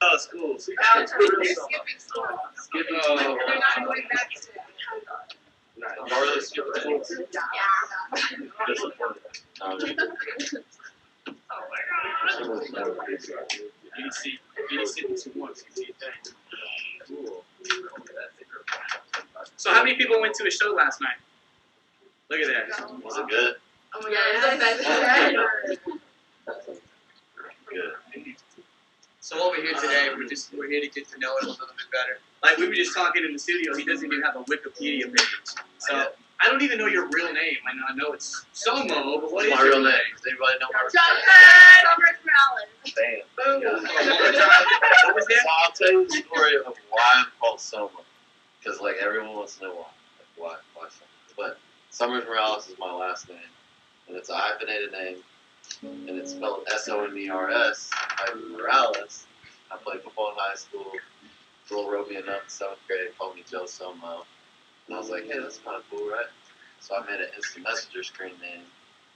Oh, school. So They're skipping school. Skipping They're school. not going back to Or really skipping school. Yeah. Disappointed. So how many people went to a show last night? Look at that. Was it good? Oh my god, it's the best ever. Good. So what we're here today, we're here to get to know him a little bit better. Like we were just talking in the studio, he doesn't even have a Wikipedia page. So I don't even know your real name. I know it's SoMo, but what is my your real name? Does anybody know my Summer Morales. Bam. Boom. One more time. What was So that? I'll tell you the story of why I'm called SoMo. Because like everyone wants to know why. Like why SoMo. But Summers Morales is my last name. And it's a hyphenated name. And it's spelled SOMERS, hyphen Morales. I played football in high school. Girl wrote me a note in 7th grade, called me Joe SoMo. And I was like, hey, that's kind of cool, right? So I made an instant messenger screen name.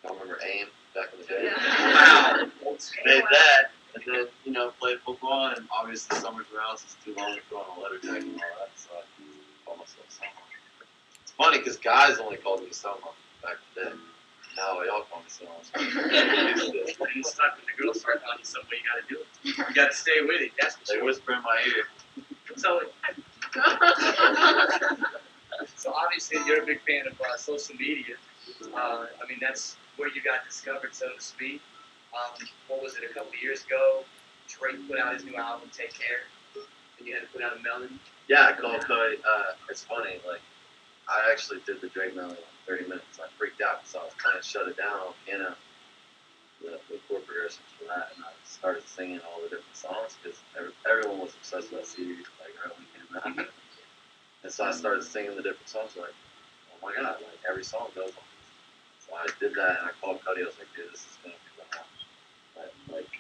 Y'all remember AIM back in the day? Yeah. Wow. Made that, and then, played football, and obviously Summers Morales is too long to throw on a letter tag and all that, so I called myself SoMo. It's funny, because guys only called me SoMo back then. Now y'all call me SoMo. You stuck with the girls start calling you something, you gotta do it. You gotta stay with it. That's what They whisper in my ear. So obviously you're a big fan of social media. I mean, that's where you got discovered, so to speak. What was it, a couple of years ago? Drake put out his new album, Take Care, and you had to put out a melody. Yeah, I called Cody. It's funny, like, I actually did the Drake melody in 30 minutes. I freaked out because I was trying to shut it down on piano, the chord progressions for that, and I started singing all the different songs because everyone was obsessed with that CD, like, right when it came out. And so I started singing the different songs, like, oh my god, like, every song goes on. So I did that, and I called Cody. I was like, dude, this is going to be the house. Like,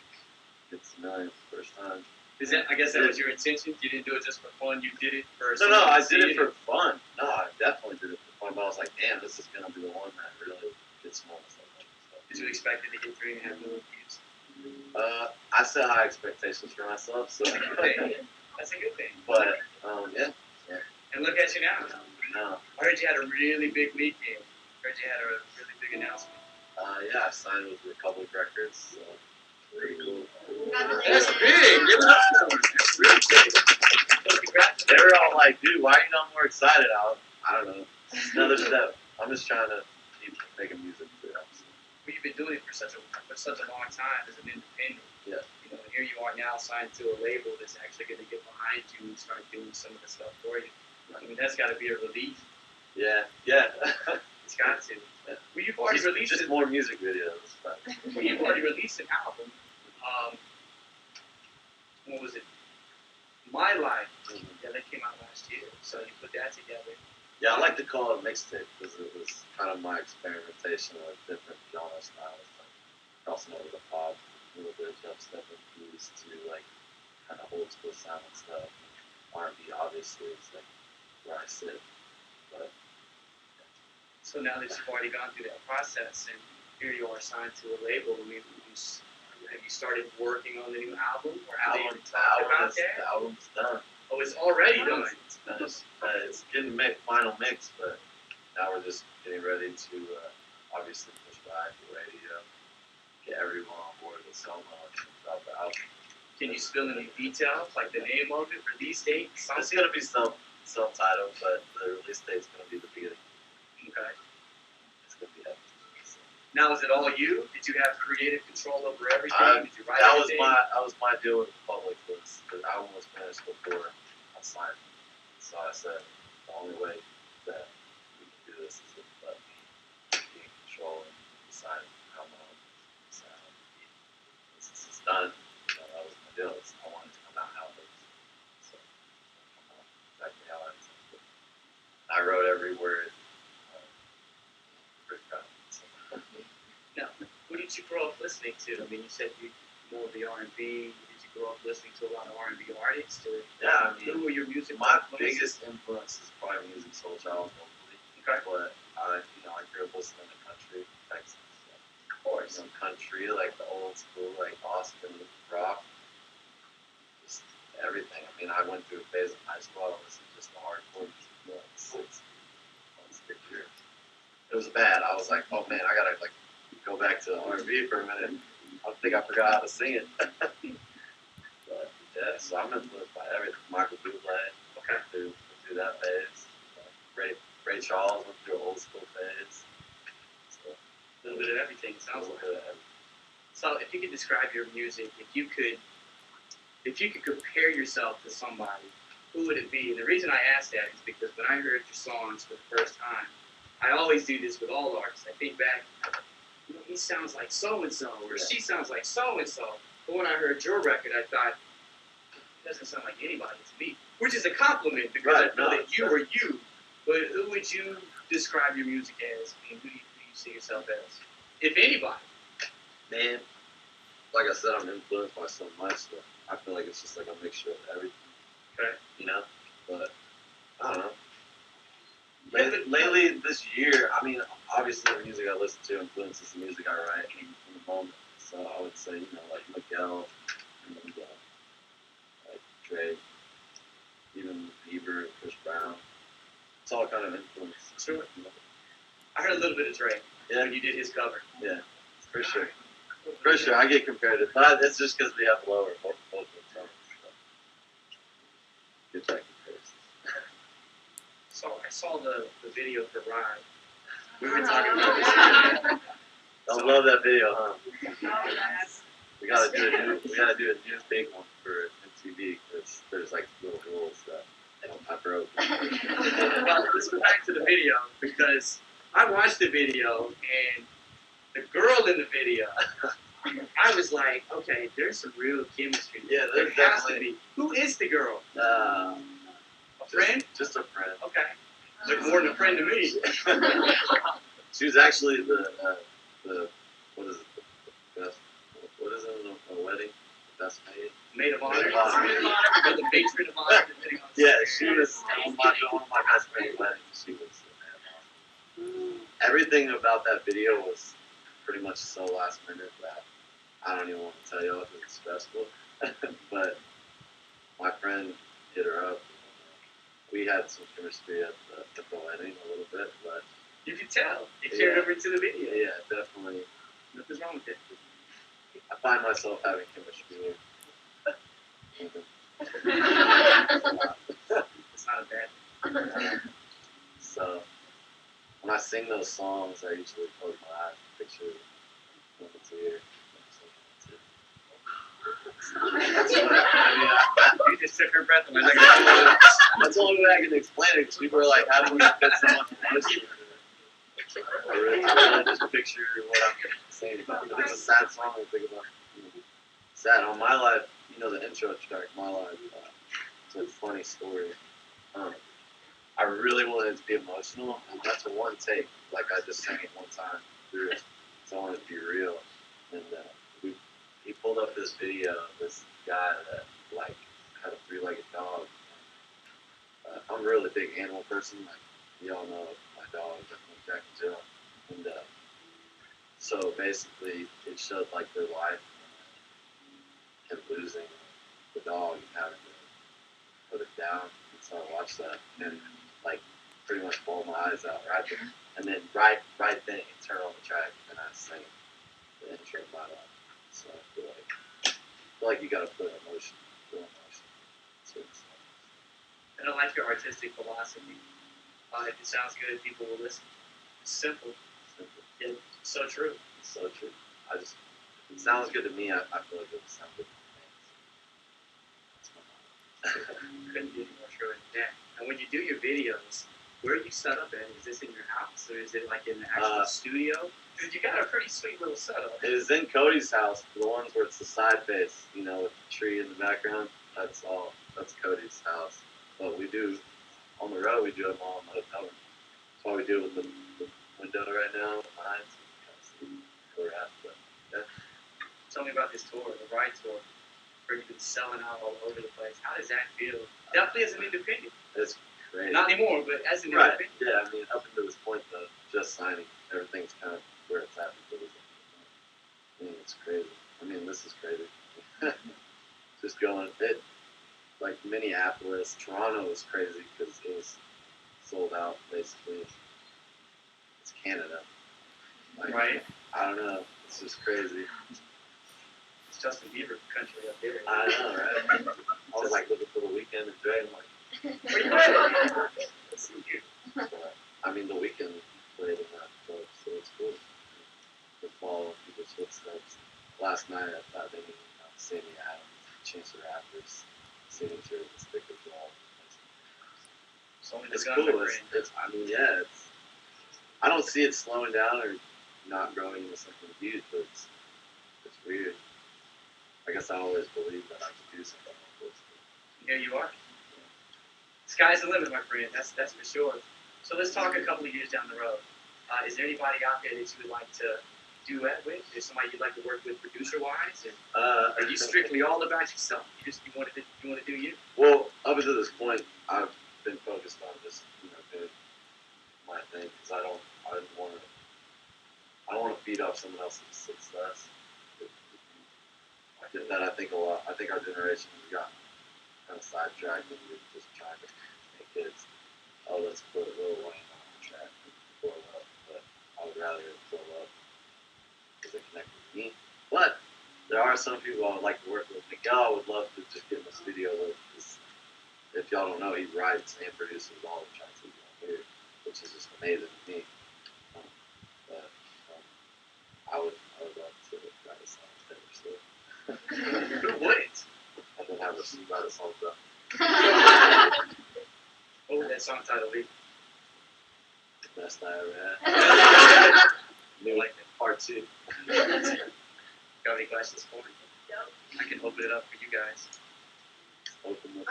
it's millions the first time. Is that? I guess that was your intention. You didn't do it just for fun. You did it for. No, I did it for fun. No, I definitely did it for fun. But I was like, damn, this is gonna be the one that really gets more stuff. Did you expect it to get 3.5 million views? I set high expectations for myself, so That's a good thing. But yeah. And look at you now. No. I heard you had a really big weekend. I heard you had a really big announcement. Yeah, I signed with Republic Records. So pretty cool. That's big. Give it up for them. That's really big. So congrats. They were all like, dude, why are you not more excited? I don't know. Another step. I'm just trying to keep making music for them. Well, you've been doing it for such a long time as an independent. Yeah. And here you are now signed to a label that's actually going to get behind you and start doing some of the stuff for you. I mean, that's got to be a relief. Yeah. It's got to. Yeah. Well, you've already released just more music videos. But. Well, you've already released an album. What was it? My Life. Mm-hmm. Yeah, that came out last year. So you put that together. Yeah, I like to call it mixtape because it was kind of my experimentation with different genre styles. Like, also know the pop, a little bit of dubstep infused to like kind of old school sound and stuff. R&B obviously is like where I sit. But so now that you've already gone through that process and here you are signed to a label, I mean, have you started working on the new album, or have they even talked about that? The album's done. Oh, it's already done. It's finished. It's getting final mix, but now we're just getting ready to obviously push back the radio, get everyone on board with SoMo and drop the album. Can you spill any details, like the name of it, release date, something? It's gonna be self-titled, but the release date's gonna be the beginning. Okay. It's gonna be epic. Now, is it all you? Did you have creative control over everything? Did you write everything? That was my deal with the public. The album was finished before I signed. So I said the only way that we can do this is if let me be in control and decide how my own sound. Since it's done, that was my deal. I wanted to come out how it is. So come out exactly how I intended. I wrote every word. Pretty proud. Now, who did you grow up listening to? I mean, you said you more of the R&B. Did you grow up listening to a lot of R&B artists? Or who were your music? My biggest influence is probably Music Soul Child, locally. Okay. But I grew up listening to country, Texas. Of course. Country, like the old school, like Austin rock. Just went through a phase in high school. I listened just to hardcore music. It was bad. I was like, oh man, I gotta like go back to R&B for a minute. I think I forgot how to sing it. But yeah, so I'm influenced by everything. Michael Bublé, okay, through that phase. Ray Charles went through an old school phase. So, A little bit of everything. Sounds like. So, if you could describe your music, if you could compare yourself to somebody, who would it be? And the reason I ask that is because when I heard your songs for the first time, I always do this with all artists. I think back, you know, he sounds like so-and-so, or she sounds like so-and-so. But when I heard your record, I thought, it doesn't sound like anybody to me, which is a compliment because I know that you are you. But who would you describe your music as? I mean, who do you see yourself as? If anybody. Man, like I said, I'm influenced by so much that I feel like it's just like a mixture of everything. Okay. You know? But, I don't know. Lately, this year, I mean, obviously the music I listen to influences the music I write in the moment. So I would say, you know, like Miguel, and like Drake, even Bieber, Chris Brown. It's all kind of influence. Sure. I heard a little bit of Drake when you did his cover. Yeah, for sure. For sure, I get compared to, but it's just because we have lower vocal tones. So. Get that comparison. So I saw the video for Ride. We were talking about this. I love that video, huh? Oh, yes. We gotta do a new big one for MTV because there's like little rules that I broke. Well, let's go back to the video because I watched the video and the girl in the video, I was like, okay, there's some real chemistry. Yeah, there there's has to definitely. be. Who is the girl? A friend? Just a friend. Okay. Like more than a friend to me. She was actually the what is it? The best. What is it in a wedding? The best maid. Maid of honor. Maid of honor. Or the matron of honor. Depending on Yeah, she was one of my best friend's weddings. She was everything about that video was pretty much so last minute that I don't even want to tell you because it's stressful. But my friend hit her up. We had some chemistry at the wedding a little bit, but you can tell. It carried over into the video. Yeah, definitely. Nothing's wrong with it. I find myself having chemistry with. It's not a bad thing. So when I sing those songs, I usually close my eyes and picture moments here. You just took her breath away. That's the only way I can explain it because people are like, how do we fit someone emotion? I really just picture what I'm saying about it. But it's a sad song to think about. Sad. On My Life, you know the intro track, My Life, it's a funny story. I really wanted it to be emotional, and that's a one take. Like, I just sang it one time through it. So I wanted it to be real. And he pulled up this video of this guy that, like, had a three-legged dog. I'm a really big animal person. Like, y'all know my dog, Jack and Jill. And so basically, it showed, like, their life and losing the dog and having to put it down. And so I watched that and, like, pretty much bawled my eyes out right there. And then right then, you turn on the track and I sang the intro of My Life. So I feel like you gotta put emotion. And I like your artistic philosophy. If it sounds good, people will listen. It's simple. Yet so true. It's so true. If it sounds good to me, I feel like it would sound good to fans. Couldn't be any more true than that. And when you do your videos, where are you set up at? Is this in your house or is it like in the actual studio? Because you got a pretty sweet little setup. It is in Cody's house, the ones where it's the side face, you know, with the tree in the background. That's Cody's house. But we do, on the road, we do them all in the hotel room. That's why we do it with the window right now behind, so you can see where we're at. But, yeah. Tell me about this tour, the Ride Tour, where you've been selling out all over the place. How does that feel? Definitely as an independent. It's crazy. Not anymore, but as an right. independent. Yeah, I mean, up until this point, though, just signing, everything's kind of where it's at. I mean, it's crazy. I mean, this is crazy. Just going, like Minneapolis, Toronto was crazy because it was sold out basically. It's Canada. Like, Right. I don't know. It's just crazy. It's Justin Bieber country up there. I know, right? I was like looking for the weekend and Dre. I'm like, Where you at? Let's see here. but, I mean, the weekend played in that club, so it's cool. To follow people's footsteps. Last night I thought they knew Sammy Adams, Chance the Rapper's signature is Sticker Draw. So It's cool. I mean, yeah, I don't see it slowing down or not growing into something huge, but it's weird. I guess I always believed that I could do something like this. Here you are. Sky's the limit, my friend. That's for sure. So let's talk a couple of years down the road. Is there anybody out there that you would like to duet with? Is somebody you'd like to work with producer-wise? Are you strictly all about yourself? You want to do you? Well, up until this point, I've been focused on just doing my thing because I don't want to feed off someone else's success. I did that. I think a lot. I think our generation has gotten kind of sidetracked and we're just trying to make kids. Oh, let's put Lil Wayne on the track and blow up. But I would rather blow up because they connect with me. But there are some people I would like to work with. Miguel, I would love to just get in the studio with. Because if y'all don't know, he writes and produces all the tracks that you hear, which is just amazing to me. But I would love to write a song with Taylor Swift. Who wouldn't? And then have her write a song about What would that song title be? the best I ever had. New like that. Part 2. Got any questions for me? I can open it up for you guys. Open the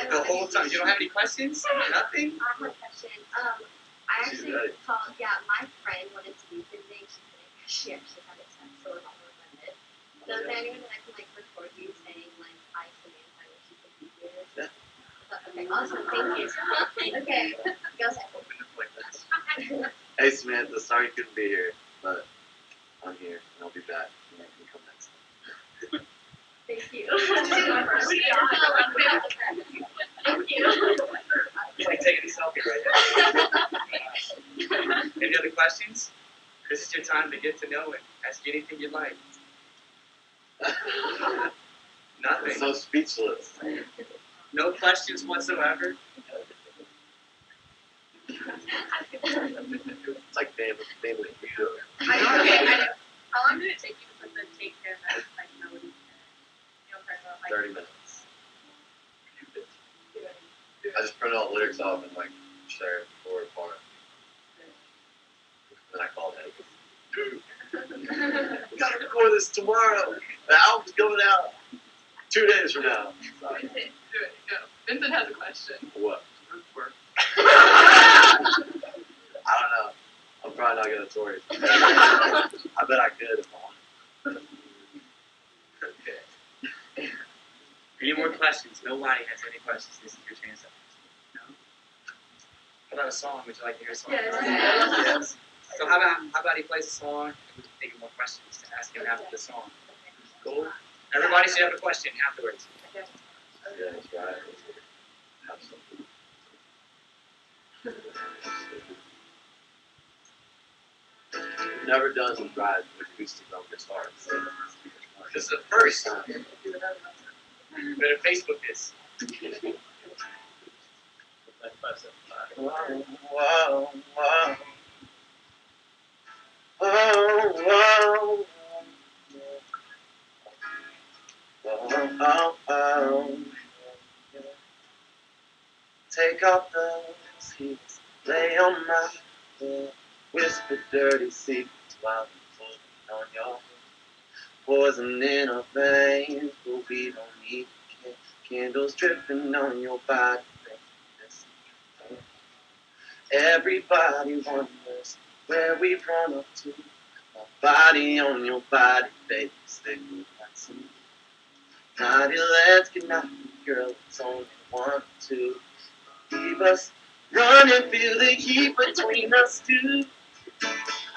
The whole time. You don't have any questions? Nothing? I have a question. I actually called, my friend wanted to do something. She actually had it set, so we're not going to run it. So is there anyone that I can record you saying hi Samantha, I wish you could be here? Yeah. Okay, awesome, thank you. Okay, go ahead. Open the playlist. Hey Samantha, sorry you couldn't be here, but I'm here and I'll be back. And you can come next time. Thank you. Thank you. You like taking a selfie right now. Any other questions? This is your time to get to know and ask anything you like. Nothing. So speechless. No questions whatsoever. It's like family feud. How long did it take you to put the take care of that melody? 30 minutes. I just printed all the lyrics off and share it for a part. Then I called him. Dude, we gotta record this tomorrow. The album's coming out 2 days from now. Sorry. Vincent, do it. Go. Vincent has a question. What? I don't know. I'm probably not gonna tour it. I bet I could if I wanted. Any more questions? Nobody has any questions. This is your chance. No? How about a song? Would you like to hear a song? Yes. So how about he plays a song and we can think of more questions to ask him after the song? Cool. Everybody should have a question afterwards. Yeah, that's right. Absolutely. Never done some drive acoustic on guitar. So This is the first time. Better Facebook this. Wow, wow, wow. Oh, oh, oh. Take off those heels, lay on my bed, whisper dirty secrets while I'm pulling on your head. Poison in our veins, but we don't need care. Candles dripping on your body, everybody wonders where we run up to. My body on your body, baby, stay with us. Naughty, let's get naughty, girl. It's only 1 or 2. Keep us running, feel the heat between us two.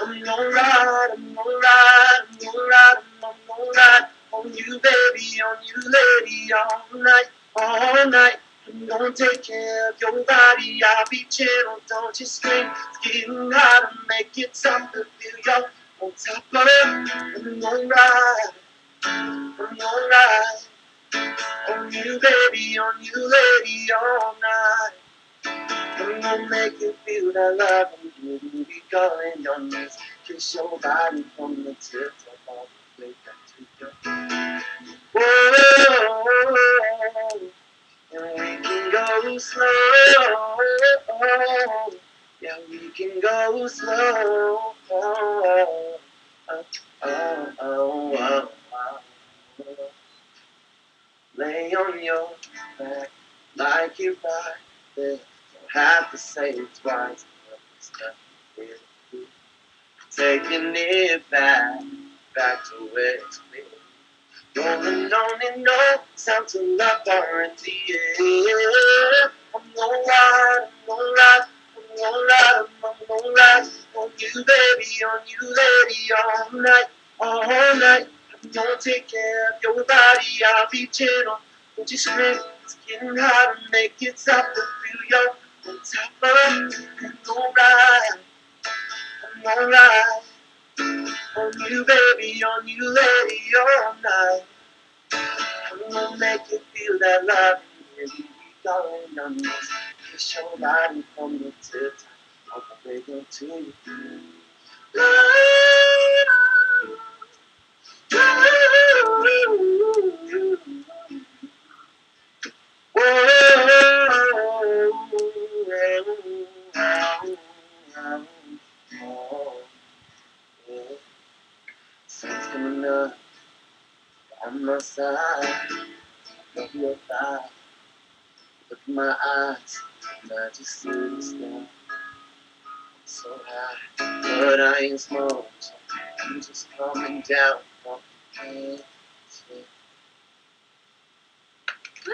I'm gonna ride, I'm gonna ride, I'm gonna ride, I'm gonna ride on you, baby, on you, lady, all night. all night. I'm gonna take care of your body. I'll be gentle, don't you scream. It's getting hard to make it tough to feel you on top of it. I'm gonna ride, I'm gonna ride on you, baby, on you, lady, all night. I'm gonna make you feel that love. I'm gonna be calling your knees. Kiss your body from the tips of all the way back to your whoa. And we can go slow. Yeah, we can go slow. Lay on your back like you're right there. Don't have to say it twice. Taking it back to where it's been. Rolling on and on, sounds of love are in the air. I'm gonna ride, I'm gonna ride, I'm gonna ride, I'm gonna ride on you, baby, on you, lady, all night, all night. I'm gonna take care of your body, I'll be gentle. Don't you scream, it's getting hard to make it stop to feel you on top of. I'm gonna ride, I'm gonna ride on you, baby, on you, lady, all night. I'm gonna make you feel that love and you be going on this. Kiss your body from the tip all the way down to your feet. Sun's coming up on my side. Love your thighs. Look in my eyes, and I just see the sky so high. But I ain't smoke, so I'm just coming down from the head. That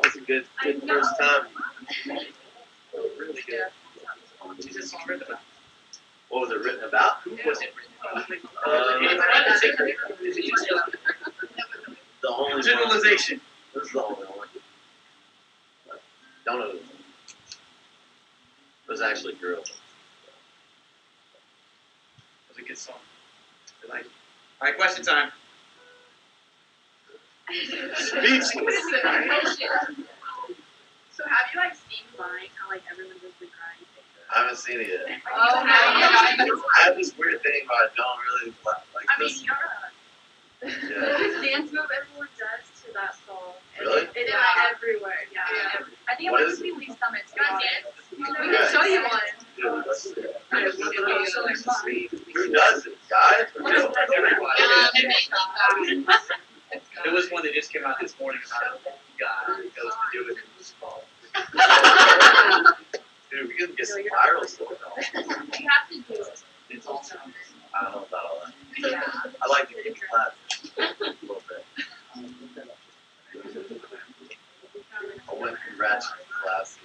was a good first time. Really good. Is this song written about? What was it written about? Who was it written about? Is it just The only one. generalization? This is the only one. Don't know. It was actually girls. It was a good song. I like it. All right, question time. Speechless. So have you seen Vine? How everyone does the grind thing? I haven't seen it yet. Oh, I have this weird thing, but I don't really like this. you're this dance move everyone does to that song. Really? It is everywhere. Yeah. I think it What might is just be Lee Summit. You want to dance? We can show you one. Dude, let's see. It Who does it? Guys? Or girls? There was one that just came out this morning about a guy who goes to do it in this fall. Dude, we can get some viral stuff. You have to do it. It's awesome. I don't know about all that. Yeah. I like to keep class a little bit. I went from ratchet to classy.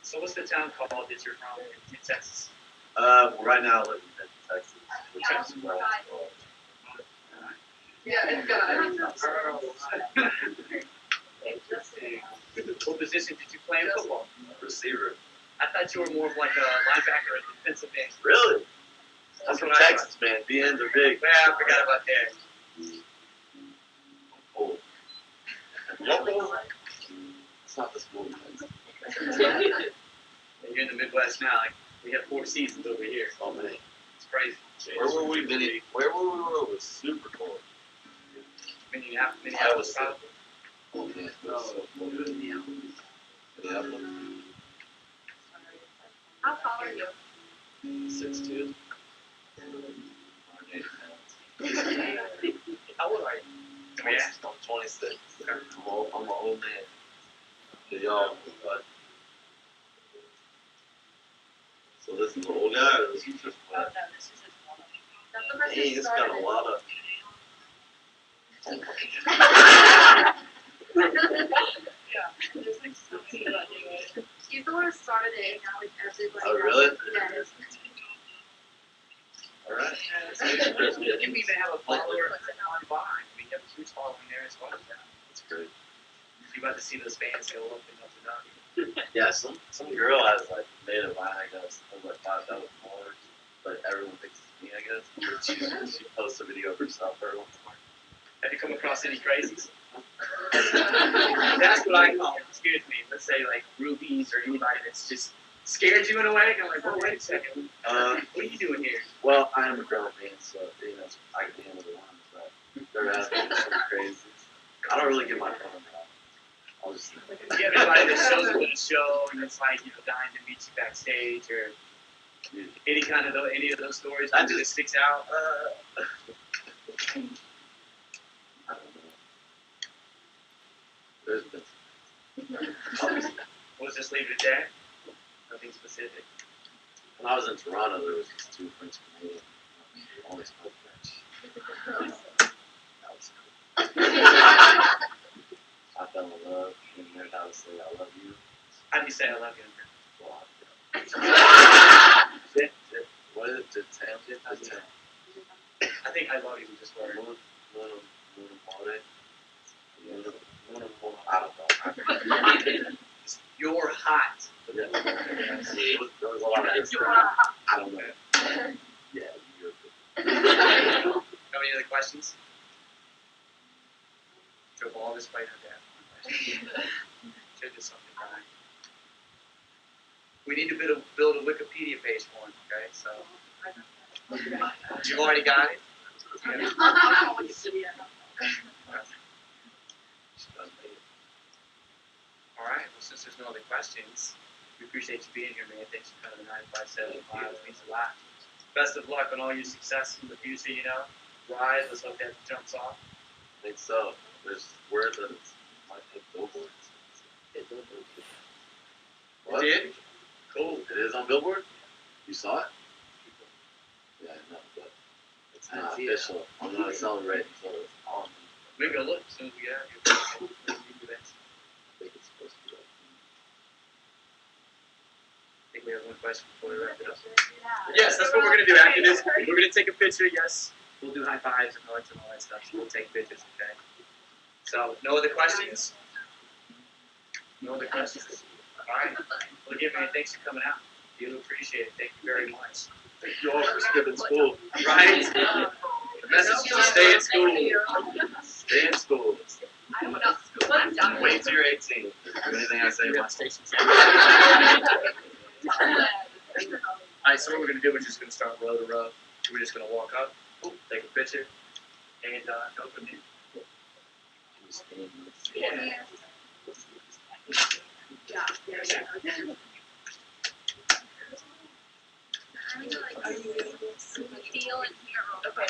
So what's the town called that you're from in Texas? Right now I live in Texas. Which Yeah. is where I was Yeah, it's What position did you play in football? born. Receiver. I thought you were more of like a linebacker or defensive end. Really? I'm That's from what I Texas, man. The ends are big. Yeah, I forgot about that. Cool. It's not the school. You're in the Midwest now. We have 4 seasons over here. Oh man. It's crazy. Where were we? Where were we? It was super cold. Minneapolis, probably. Oh man. It was so cold. Minneapolis. How tall are you? 6'2". How old are you? Yeah. I'm 26. I'm an old man. To y'all, but so this is the old guy, or this is just Oh, no, this is just one of them. That's the person hey, it's got a lot of. There's so many about it. He's the one who started it, and now everybody. Oh, really? Yes. All right. And we even have a follower on Vine. We have a huge following there as well. It's great. You're about to see those fans go up and up and up. Yeah, some girl has like made a Vine, I guess, of like 5,000 followers, but everyone thinks it's me, I guess. She posts a video of herself every once in a while. Have you come across any crazies? That's what I call them. Excuse me. Let's say like rubies or anybody that's just scared you in a way. I'm like, oh, wait a second. What are you doing here? Well, I am a grown man, so you know I can handle the ones, but there has been some crazies. I don't really get my phone out. I'll just. Do you have anybody that shows up at a show and it's like, dying to meet you backstage or any of those stories that just sticks out? I don't know. There's been some. We'll just leave it there. Nothing specific. When I was in Toronto, there was these two French Canadians. Always spoke French. That was cool. I fell in love and learned how to say I love you. How do you say I love you? Well, what is it? Jatam? I think I love you was just word. I don't know. You're hot. There was a lot of this. I don't know. Yeah, you're good. Have any other questions? Drove all this way to death. Should do something right. We need to build a Wikipedia page for him, okay? So you've already got it? All right, well, since there's no other questions, we appreciate you being here, man. Thanks for coming to 957 Live. It means a lot. Best of luck on all your success in the future, Rise, let's hope that jumps off. I think so. There's word that it's might hit billboards. What? It did? Cool. It is on Billboard? You saw it? Yeah, no, but it's not official. I'm not celebrating until it's on. We can go look as soon as we get out here. I think it's supposed to be like. I think we have one question before we wrap it up. Yes, that's what we're going to do after this. We're going to take a picture, yes. We'll do high fives and hearts and all that stuff. So we'll take pictures, okay? So, no other questions? No other questions? All right. Well, again, man, thanks for coming out. You appreciate it. Thank you very much. Thank you all for skipping school. Right? The message is stay in school. Stay in school. Wait till you're 18. Anything I say about stations. Alright, so what we're going to do, we're just going to start row to row. We're just going to walk up, take a picture, and go from there. Yeah. Feel and hear. Okay.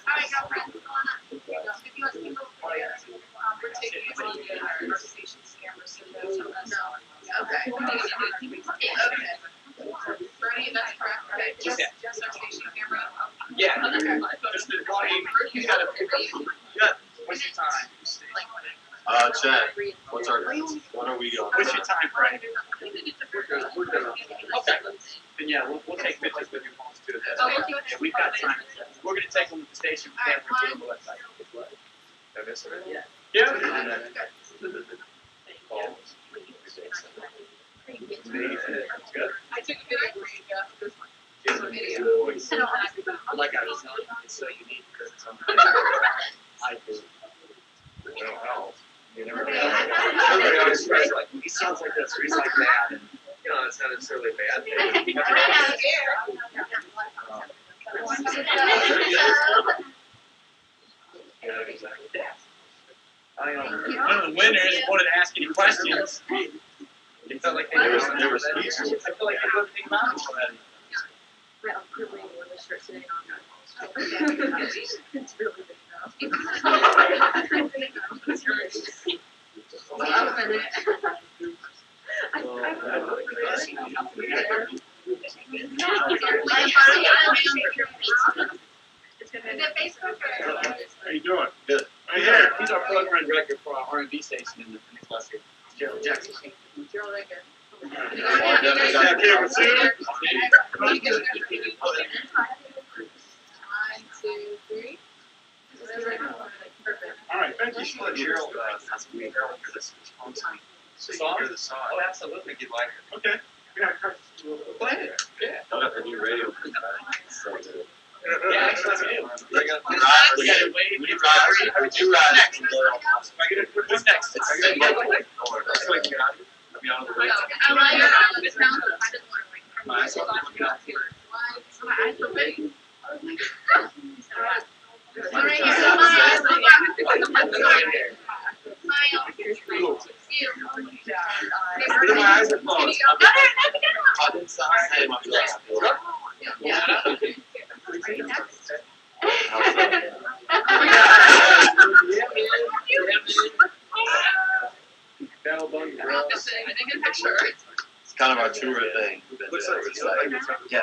Alright, girlfriend, come on up. If you want to keep We're taking it on our station's cameras, so that's how that's all. Okay. Bernie, that's correct, right? Just our station camera. Yeah. Just the volume. You got to pick up. What's your time? Chad, what are we on? What's your time frame? We're good. Okay. Then yeah, we'll take pictures with your phones too. If that's Okay. okay. Yeah, we've got time. We're going to take them with the station camera and put them on the website. Did I miss it? Yeah. Yeah. Good. I took a video for you, Jeff. This one. Just a video. Like I was telling you, it's so unique because it's on the I do. You never know. Everybody always tries like, he sounds like this, or he's like that, and it's not necessarily a bad thing. One of the winners wanted to ask any questions. It felt like they were speechless. I feel like I couldn't think about it already. I'm really wearing the shirt today on. It's really big now. The Facebook How you doing? Good. Right here. He's our program director for our R&B station in the cluster. Gerald Jackson. Gerald Edgar. Okay, with Sue? 1, 2, 3. Perfect. All right, thank you. Gerald has to be here for this response. So you hear the song. Oh, absolutely. Think you'd like it. Okay. Yeah. Play it. Yeah. I got the new radio. So good. Yeah, actually, I do. They're gonna We ride. gotta wait. We do ride. Next. Who's next? It's the same way. So we can get out of here. I'll be on the way. My eyes are looking out here. My eyes are closed. I'm inside. My legs feel like. It's kind of our tour thing. Looks like it's Yeah.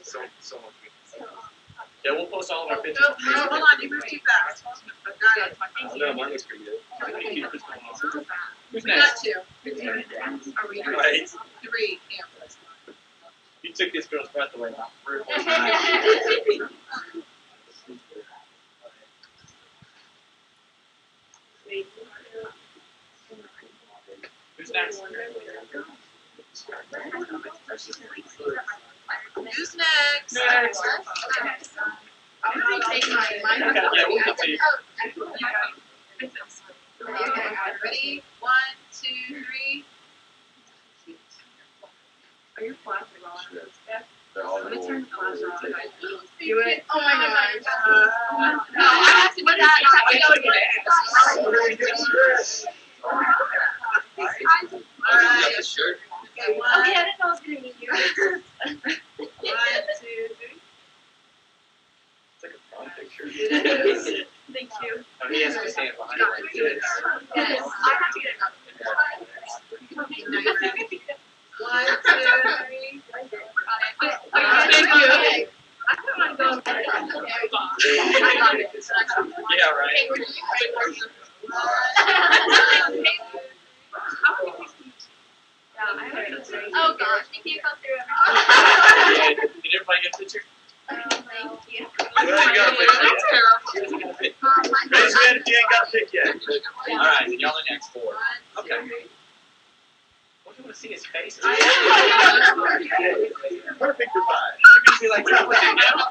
So much. Yeah, we'll post all of our pictures. Hold on, you moved too fast. Got it. Oh, no, mine looks pretty good. Who's We got next? 2. Are we Right. 3 cameras? You took this girl's breath away. Who's next? Who's next? Next. I'm gonna take my. Yeah, we'll continue. Ready? 1, 2, 3. Are your flashes on? They're all I'm gonna turn the flash on. Do it. Oh my gosh. No, I have to do that. Alright. Shirt. Okay, 1, Okay, I didn't know I was gonna meet you. 1, 2, 3. It's like a prom picture. Thank you. Oh, he has to stand behind it like this. Yes, I have to get No, you're ready. 1, 2, 3. Thank you. I don't want to go. Yeah, right. Oh gosh, you can't go through Yeah, did everybody get a picture? everything. Thank you. Raise your hand if you ain't got a pic yet. Alright, y'all are next. 4. Okay. What do you want to see his face? Perfect goodbye. You're gonna be like, I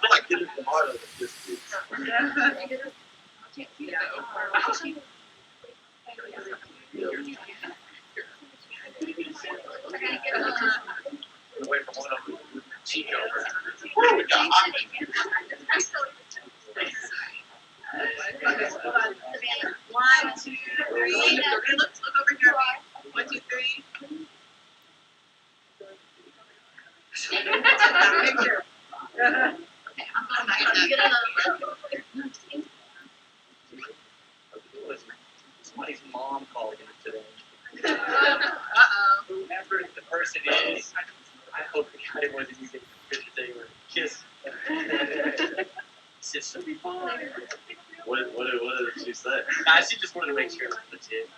feel like getting the heart of this dude. away from one of them. Cheek over. We got hot. 1, 2, 3. Look over here. 1, 2, 3. Picture. Somebody's mom called him today. Uh-oh. Whoever the person is, I hope the guy wasn't using pictures they were kissing. He said, she'll be fine. What did she say? Nah, she just wanted to make sure it was legit.